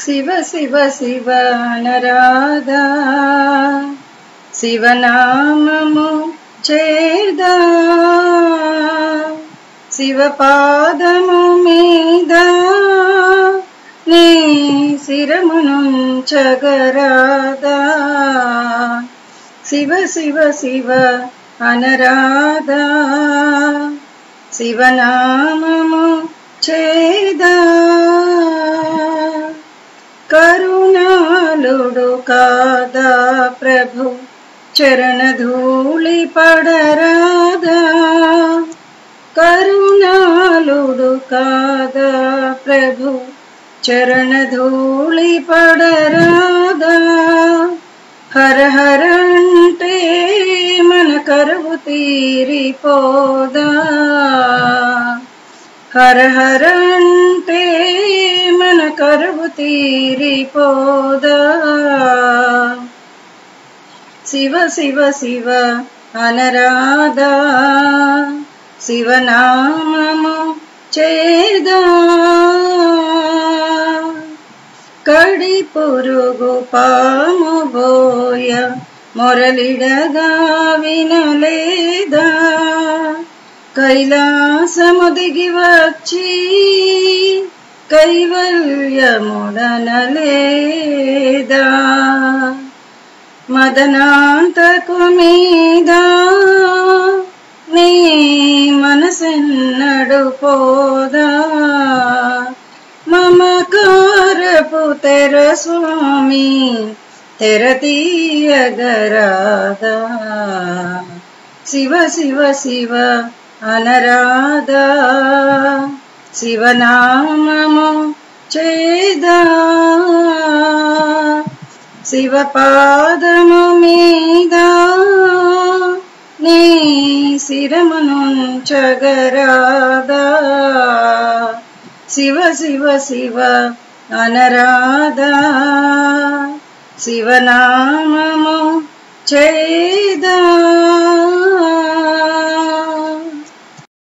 శివ శివ శివ అనరాధా, శివనామము చేదా, శివ పాదము మీద నీ శిరమునుంచగరాదా. శివ శివ శివ అనరాధా, శివనామము చేదా. కరుణాలుడు కాదా ప్రభు, చరణధూళి పడరాదా. కరుణాలుడు కాదా ప్రభు, చరణధూళి పడరాదా. హర హర అంటే మన కరువు తీరిపోదా. హర హర అంటే మన కరువు తీరిపోదా. శివ శివ శివ అనరాధా, శివనామము చేదా. కడి పురుగు పాము బోయ మొరలిడగా వినలేదా. కైలాసము దిగి వచ్చి కైవల్యముడనలేదా. మదనాంతకు మీద నీ మనసెన్నడు పోదా. మమకారపు తెర స్వామి తెర తీయగరాదా. శివ శివ శివ అనరాధా, శివనామము చేదా. శివ పాదము మీద నీ శిరమునుంచగరాదా. శివ శివ శివ అనరాధా, శివనామము చేదా.